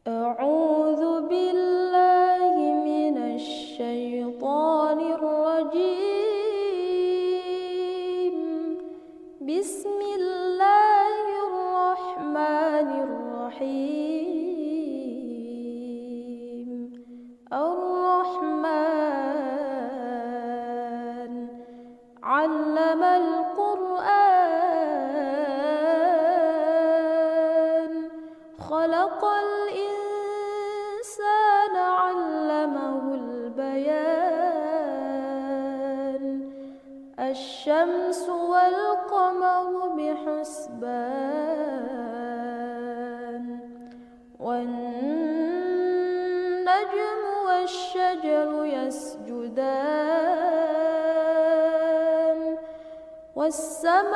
أعوذ بالله من الشيطان الرجيم. بسم الله الرحمن الرحيم. الرحمن علم القرآن خلق الإنسان علمه البيان. الشمس والقمر بحسبان والنجم والشجر يسجدان والسماء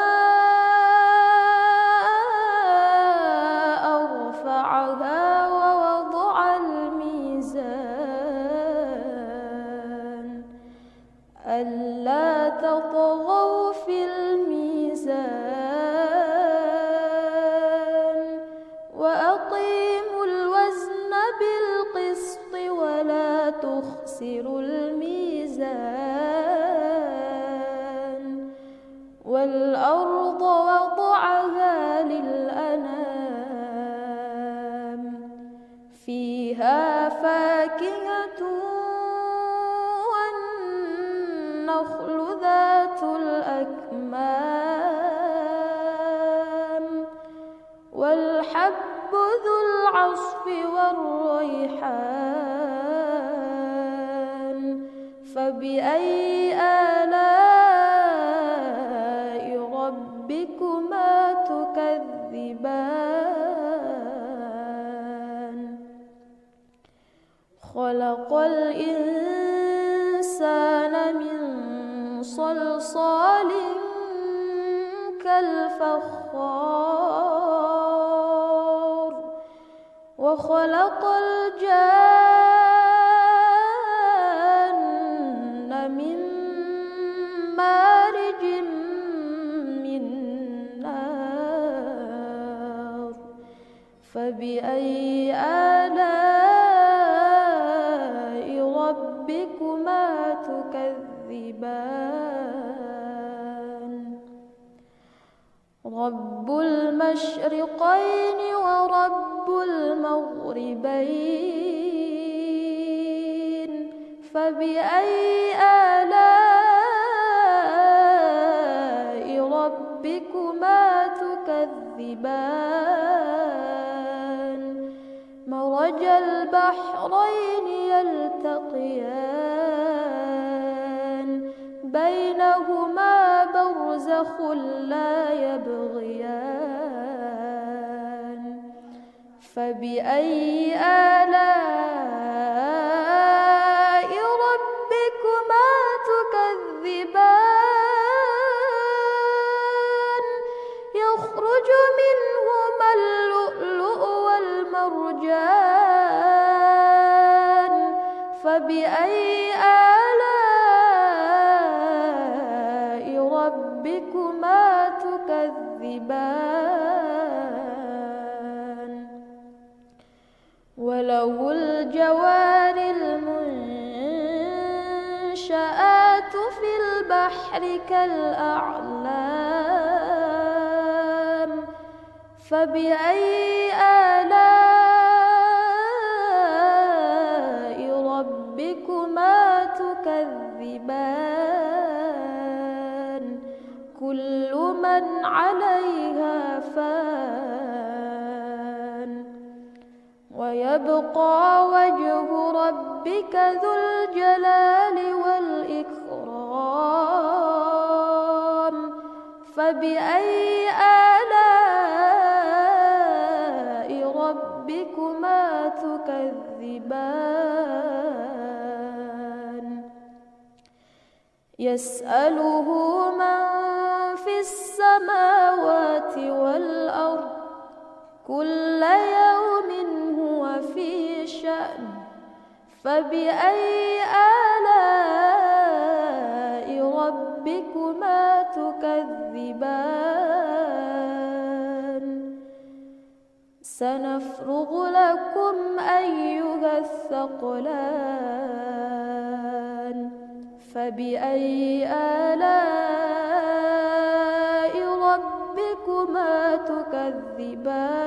رفعها ووضع الميزان ألا تطغوا في الميزان وأقيموا الوزن بالقسط ولا تخسروا الميزان والأرض وضعها للأنام فيها فاكهة والنخل ذات الأكمام والحب ذو العصف والريحان فبأي آلاء ربكما تكذبان. خلق الإنسان من صلصال كالفخار وخلق الجان من مارج من نار فبأي آلاء ربكما تكذبان. رب المشرقين ورب المغربين فبأي آلاء ربكما تكذبان. مرج البحرين يلتقيان بينهما برزخ لا يبغيان فبأي آلاء ربكما تكذبان. يخرج منهما اللؤلؤ والمرجان فبأي آلاء ربكما تكذبان. وله الجوار المنشآت في البحر كالأعلام فبأي آلاء ربكما تكذبان. كل من عليها فان ويبقى وجه ربك ذو الجلال والإكرام فبأي آلاء ربكما تكذبان. يسأله من في السماوات والأرض كل يوم هو في شأن فبأي آلاء ربكما تكذبان. سنفرغ لكم أيها الثقلان فبأي آلاء ربكما تكذبان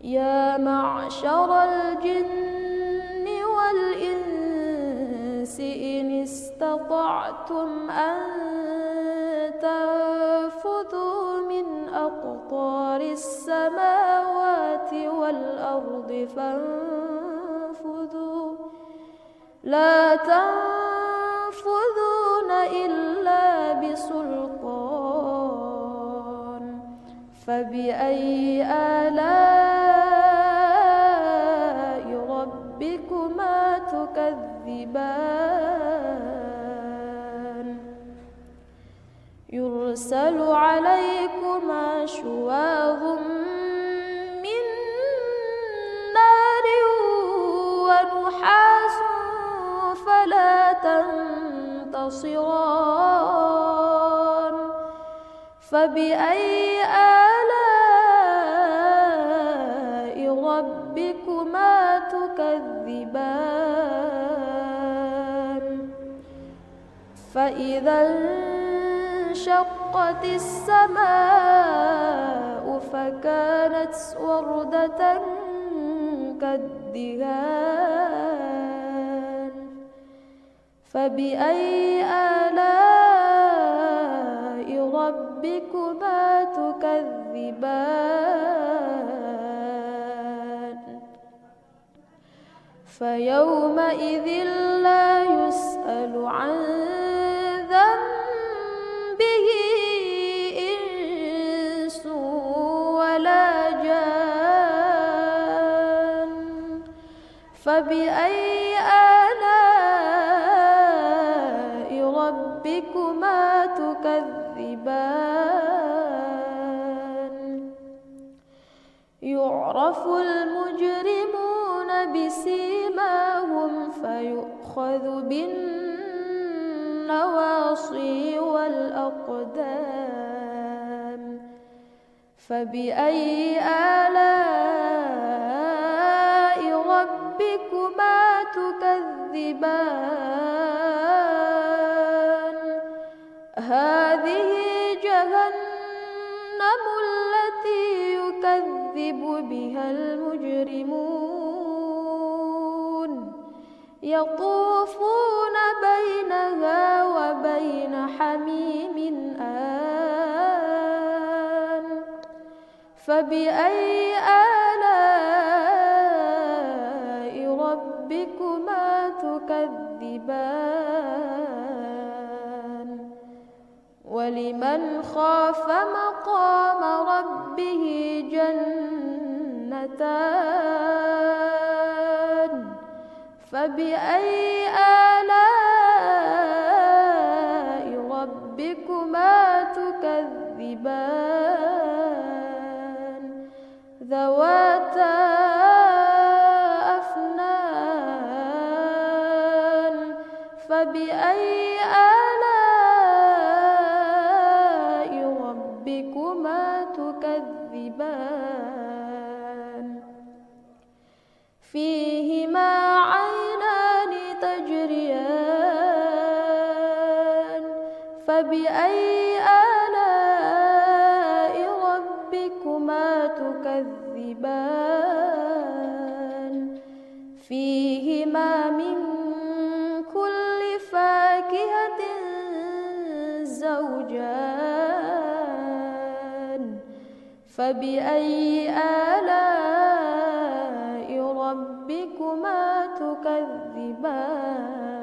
يا معشر الجن والإنس إن استطعتم أن تنفذوا من أقطار السماوات والأرض فانفذوا لا تنفذون إلا بسلطان فبأي آلاء ربكما تكذبان يرسل عليكما شواظ من نار ونحاس فلا تنتصران فبأي آلاء ربكما تكذبان فإذا انشقت السماء فكانت وردة كالدهان فبأي آلاء ربكما تكذبان فيومئذ لا يسأل عن ذنبه إنس ولا جان فبأي آلاء ربكما تكذبان يعرف المجرمون بسيماهم فيؤخذ بالنواصي والأقدام فبأي آلاء ربكما تكذبان هذه جهنم التي يكذب بها المجرمون يطوفون بينها وبين حميم آن فبأي آلاء ربكما تكذبان ولمن خاف مقام ربه جنتان فبأي آلاء ربكما تكذبان ذواتا أفنان فبأي آلاء ربكما تكذبان فيهما عينان تجريان فبأي آلاء ربكما تكذبان فيهما من كل فاكهة زوجان فبأي آلاء ربكما تكذبان